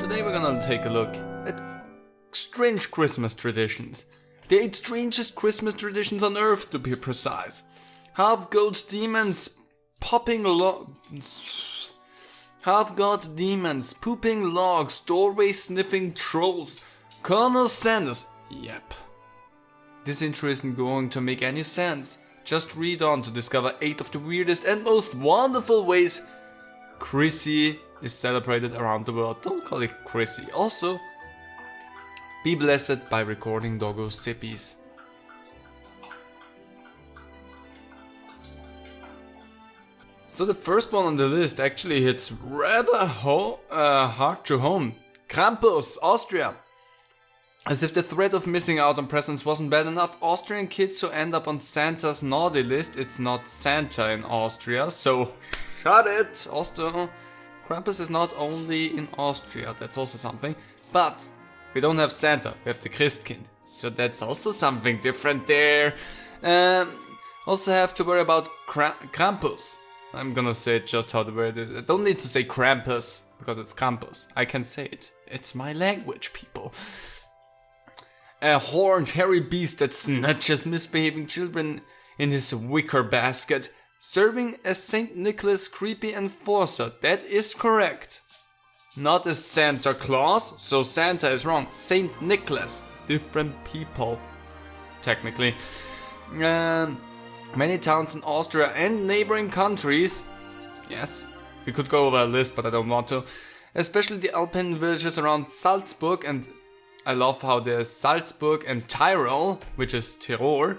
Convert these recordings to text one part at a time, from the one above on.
Today we're gonna take a look at strange Christmas traditions. The 8 strangest Christmas traditions on Earth, to be precise. Half-goat demons pooping logs, doorway-sniffing trolls, Colonel Sanders. Yep. This intro isn't going to make any sense. Just read on to discover 8 of the weirdest and most wonderful ways Chrissy is celebrated around the world. Don't call it Chrissy. Also, be blessed by recording doggo sippies. So the first one on the list actually hits rather hard to home. Krampus, Austria. As if the threat of missing out on presents wasn't bad enough, Austrian kids who end up on Santa's naughty list, it's not Santa in Austria, so shut it! Krampus is not only in Austria, that's also something, but we don't have Santa, we have the Christkind, so that's also something different there. Also have to worry about Krampus. I'm gonna say it just how the word is. I don't need to say Krampus, because it's Krampus. I can say it. It's my language, people. A horned, hairy beast that snatches misbehaving children in his wicker basket, serving as Saint Nicholas' creepy enforcer. That is correct. Not as Santa Claus, so Santa is wrong. Saint Nicholas. Different people, technically. Many towns in Austria and neighboring countries. Yes, we could go over a list, but I don't want to. Especially the Alpine villages around Salzburg, and I love how there's Salzburg and Tyrol, which is Tirol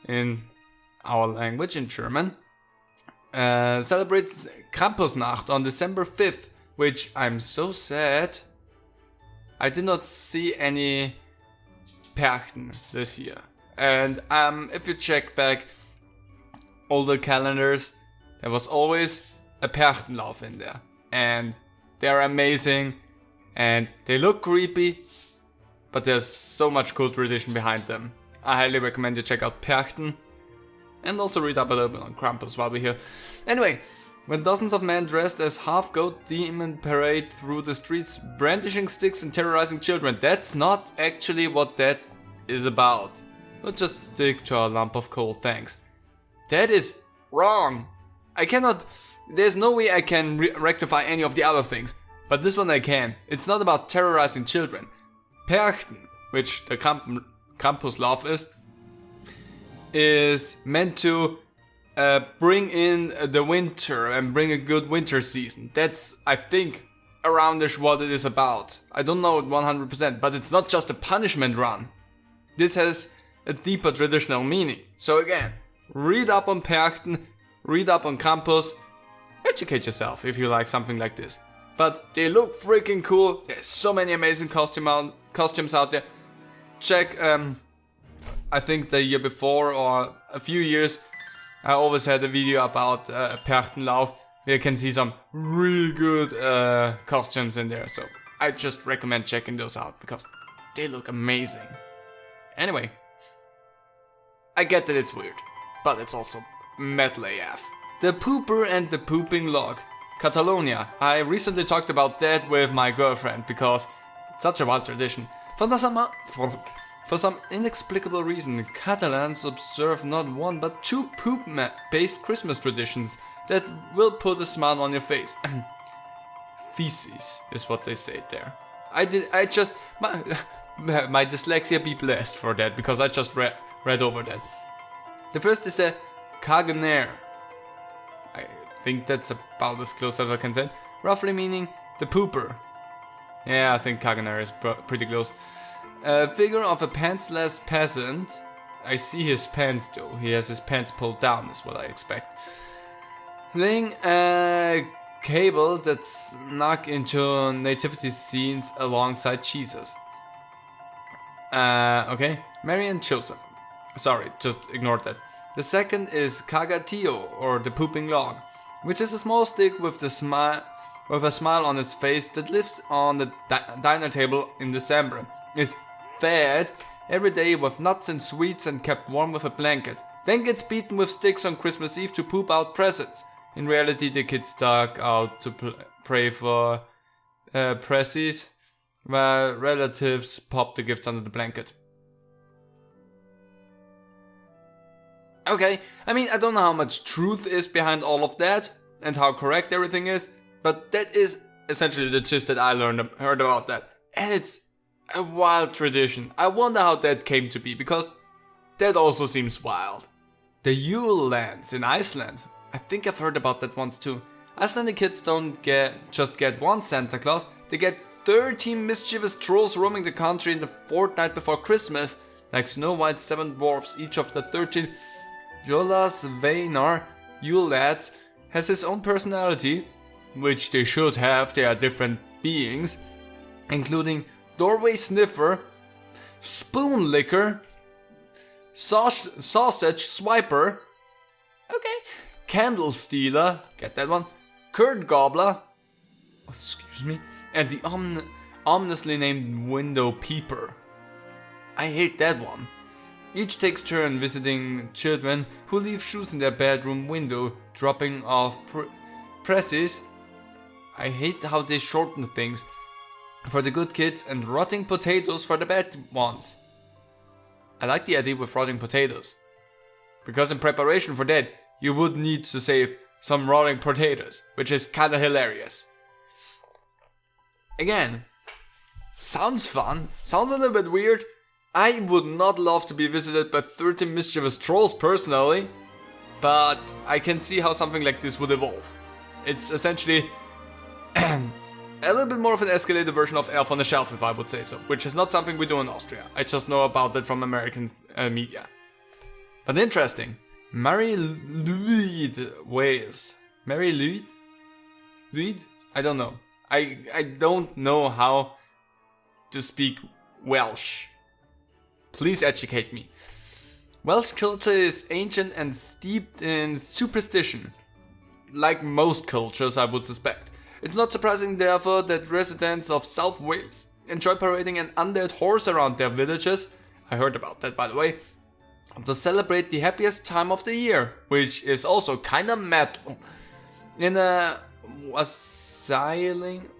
in our language, in German, celebrates Krampusnacht on December 5th, which I'm so sad I did not see any Perchten this year. And if you check back older calendars, there was always a Perchtenlauf in there. And they're amazing and they look creepy, but there's so much cool tradition behind them. I highly recommend you check out Perchten and also read up a little bit on Krampus while we're here. Anyway, when dozens of men dressed as half-goat demon parade through the streets brandishing sticks and terrorizing children. That's not actually what that is about. We'll just stick to our lump of coal, thanks. That is wrong. There's no way I can rectify any of the other things. But this one I can. It's not about terrorizing children. Perchten, which the Krampuslauf is meant to bring in the winter and bring a good winter season. That's, I think, aroundish what it is about. I don't know it 100%, but it's not just a punishment run. This has a deeper traditional meaning. So again, read up on Perchten, read up on Krampus, educate yourself if you like something like this. But they look freaking cool. There's so many amazing costumes out there. Check, I think the year before or a few years, I always had a video about Perchtenlauf. You can see some really good costumes in there. So I just recommend checking those out because they look amazing. Anyway, I get that it's weird, but it's also metal AF. The pooper and the pooping log. Catalonia. I recently talked about that with my girlfriend because it's such a wild tradition. For some inexplicable reason, Catalans observe not one but 2 poop-based Christmas traditions that will put a smile on your face. Feces is what they say there. My dyslexia be blessed for that because I just read over that. The first is the Caganer. I think that's about as close as I can say. Roughly meaning the pooper. Yeah, I think Caganer is pretty close. A figure of a pantsless peasant. I see his pants though. He has his pants pulled down is what I expect. Laying a cable that snuck into nativity scenes alongside Jesus. Okay. Mary and Joseph. Sorry, just ignore that. The second is Cagatillo, or the pooping log, which is a small stick with a smile on its face that lives on the diner table in December. Is fed every day with nuts and sweets and kept warm with a blanket. Then gets beaten with sticks on Christmas Eve to poop out presents. In reality, the kids dug out to pray for Pressies. where relatives pop the gifts under the blanket. Okay, I mean, I don't know how much truth is behind all of that and how correct everything is, but that is essentially the gist that I heard about that. And it's a wild tradition. I wonder how that came to be, because that also seems wild. The Yule lands in Iceland. I think I've heard about that once too. Icelandic kids don't just get one Santa Claus, they get 13 mischievous trolls roaming the country in the fortnight before Christmas. Like Snow White's 7 dwarfs, each of the 13 Jólasveinar Yule lads has his own personality, which they should have, they are different beings, including Doorway Sniffer, Spoon Licker, Sausage Swiper, okay, Candle Stealer, get that one, Curd Gobbler, excuse me, and the ominously named Window Peeper. I hate that one. Each takes turn visiting children who leave shoes in their bedroom window, dropping off presses. I hate how they shorten things for the good kids and rotting potatoes for the bad ones. I like the idea with rotting potatoes, because in preparation for that you would need to save some rotting potatoes, which is kinda hilarious. Again, sounds fun, sounds a little bit weird. I would not love to be visited by 30 mischievous trolls personally, but I can see how something like this would evolve. It's essentially a little bit more of an escalated version of Elf on the Shelf, if I would say so, which is not something we do in Austria. I just know about that from American media. But interesting. Mary Louise Ways. Mary Louise? Louise? I don't know. I don't know how to speak Welsh. Please educate me. Welsh culture is ancient and steeped in superstition, like most cultures I would suspect. It's not surprising therefore that residents of South Wales enjoy parading an undead horse around their villages, I heard about that by the way, to celebrate the happiest time of the year, which is also kinda metal. In a wassailing?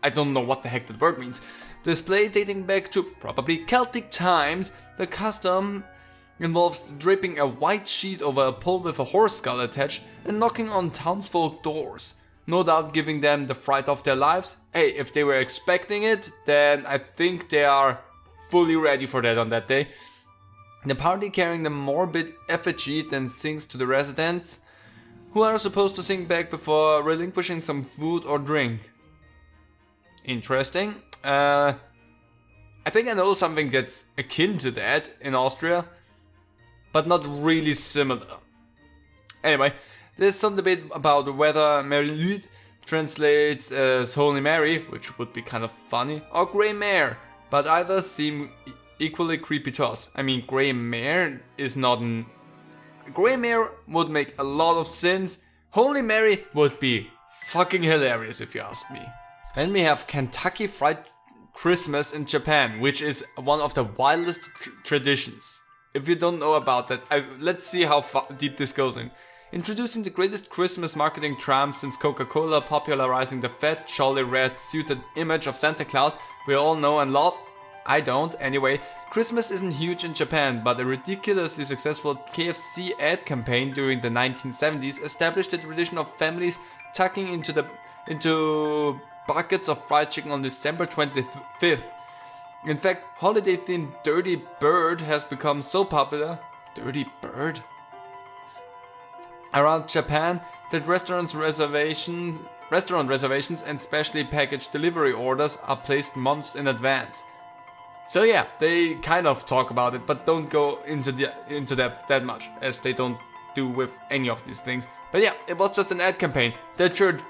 I don't know what the heck that word means. Display dating back to probably Celtic times, the custom involves draping a white sheet over a pole with a horse skull attached and knocking on townsfolk doors. No doubt giving them the fright of their lives. Hey, if they were expecting it, then I think they are fully ready for that on that day. The party carrying the morbid effigy then sings to the residents, who are supposed to sing back before relinquishing some food or drink. Interesting. I think I know something that's akin to that in Austria, but not really similar. Anyway, there's some debate about whether Mary Louise translates as Holy Mary, which would be kind of funny, or Grey Mare, but either seem equally creepy to us. I mean, Grey Mare is not an... Grey Mare would make a lot of sense. Holy Mary would be fucking hilarious if you ask me. Then we have Kentucky Fried Christmas in Japan, which is one of the wildest traditions. If you don't know about that, let's see how deep this goes in. Introducing the greatest Christmas marketing triumph since Coca-Cola popularizing the fat, jolly, red-suited image of Santa Claus we all know and love. I don't, anyway. Christmas isn't huge in Japan, but a ridiculously successful KFC ad campaign during the 1970s established the tradition of families tucking into buckets of fried chicken on December 25th. In fact, holiday-themed Dirty Bird has become so popular, Dirty Bird? Around Japan that restaurant reservations and specially packaged delivery orders are placed months in advance. So yeah, they kind of talk about it, but don't go into depth that much, as they don't do with any of these things. But yeah, it was just an ad campaign that turned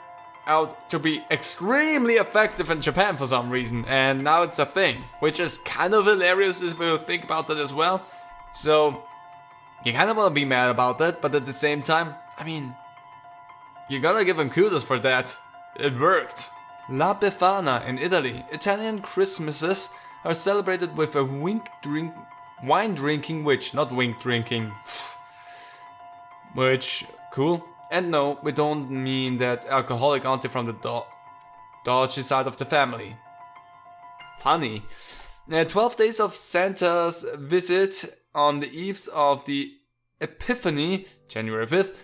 out to be extremely effective in Japan for some reason, and now it's a thing, which is kind of hilarious if you think about that as well. So you kind of want to be mad about that, but at the same time, I mean, you gotta give them kudos for that. It worked. La Befana in Italy. Italian Christmases are celebrated with a wine drinking witch, not wink drinking. Which, cool. And no, we don't mean that alcoholic auntie from the dodgy side of the family. Funny. 12 days of Santa's visit on the eves of the Epiphany, January 5th,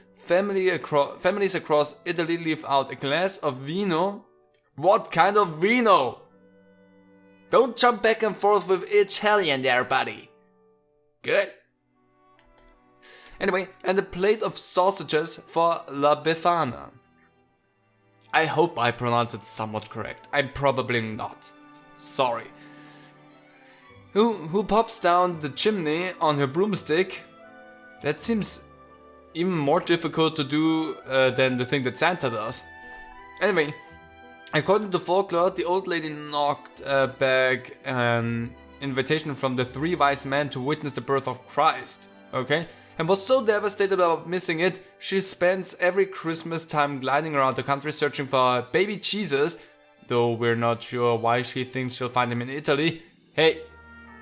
families across Italy leave out a glass of vino. What kind of vino? Don't jump back and forth with Italian there, buddy. Good. Anyway, and a plate of sausages for La Befana. I hope I pronounce it somewhat correct. I'm probably not. Sorry. Who pops down the chimney on her broomstick? That seems even more difficult to do than the thing that Santa does. Anyway, according to folklore, the old lady knocked back an invitation from the 3 wise men to witness the birth of Christ. Okay? And was so devastated about missing it, she spends every Christmas time gliding around the country searching for baby Jesus, though we're not sure why she thinks she'll find him in Italy. Hey,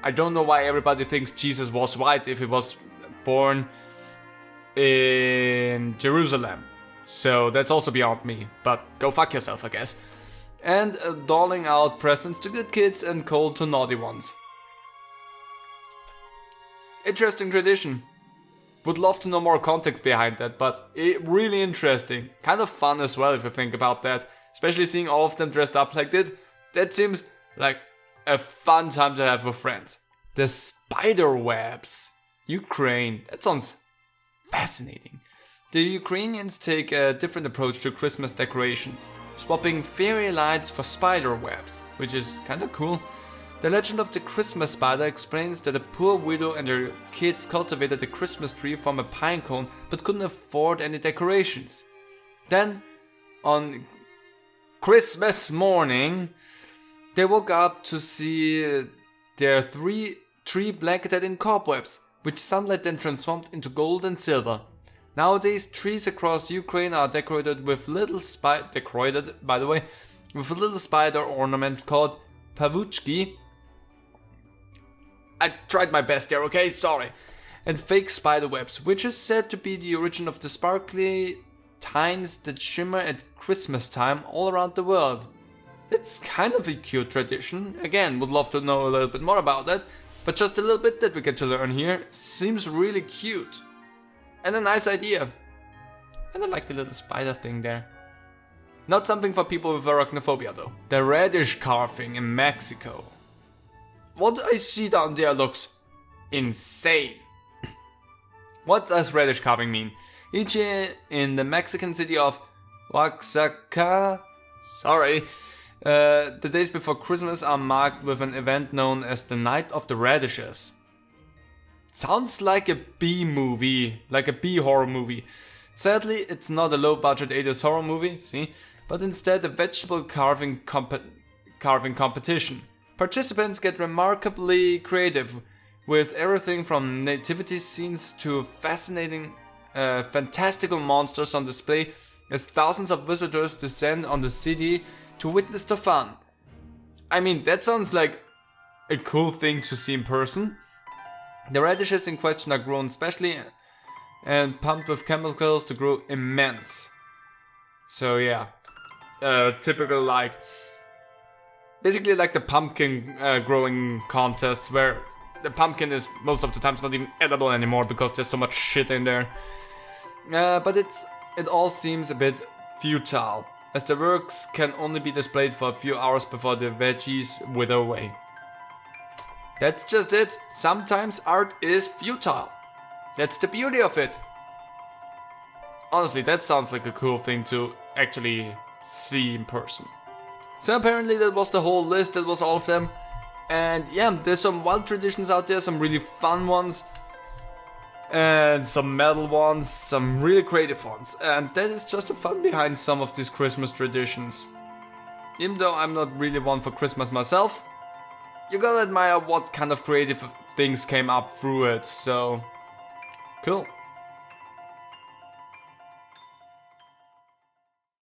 I don't know why everybody thinks Jesus was white if he was born in Jerusalem. So that's also beyond me, but go fuck yourself, I guess. And doling out presents to good kids and cold to naughty ones. Interesting tradition. Would love to know more context behind that, but really interesting. Kind of fun as well if you think about that. Especially seeing all of them dressed up like that. That seems like a fun time to have with friends. The spider webs. Ukraine. That sounds fascinating. The Ukrainians take a different approach to Christmas decorations, swapping fairy lights for spider webs, which is kinda cool. The legend of the Christmas spider explains that a poor widow and her kids cultivated a Christmas tree from a pine cone but couldn't afford any decorations. Then, on Christmas morning, they woke up to see their tree blanketed in cobwebs, which sunlight then transformed into gold and silver. Nowadays, trees across Ukraine are decorated with little spider ornaments called pavuchki. I tried my best there, okay? Sorry. And fake spider webs, which is said to be the origin of the sparkly tines that shimmer at Christmas time all around the world. It's kind of a cute tradition. Again, would love to know a little bit more about that, but just a little bit that we get to learn here seems really cute. And a nice idea. And I like the little spider thing there. Not something for people with arachnophobia though. The radish carving in Mexico. What I see down there looks insane. What does radish carving mean? Each year in the Mexican city of Oaxaca, the days before Christmas are marked with an event known as the Night of the Radishes. Sounds like a B movie, like a B horror movie. Sadly, it's not a low-budget 80s horror movie, see, but instead a vegetable carving competition. Participants get remarkably creative, with everything from nativity scenes to fantastical monsters on display as thousands of visitors descend on the city to witness the fun. I mean, that sounds like a cool thing to see in person. The radishes in question are grown specially and pumped with chemicals to grow immense. So yeah, typical basically like the pumpkin growing contests where the pumpkin is most of the times not even edible anymore because there's so much shit in there. But it all seems a bit futile, as the works can only be displayed for a few hours before the veggies wither away. That's just it. Sometimes art is futile. That's the beauty of it. Honestly, that sounds like a cool thing to actually see in person. So apparently that was the whole list, that was all of them. And yeah, there's some wild traditions out there, some really fun ones. And some metal ones, some really creative ones. And that is just the fun behind some of these Christmas traditions. Even though I'm not really one for Christmas myself, you gotta admire what kind of creative things came up through it, so cool.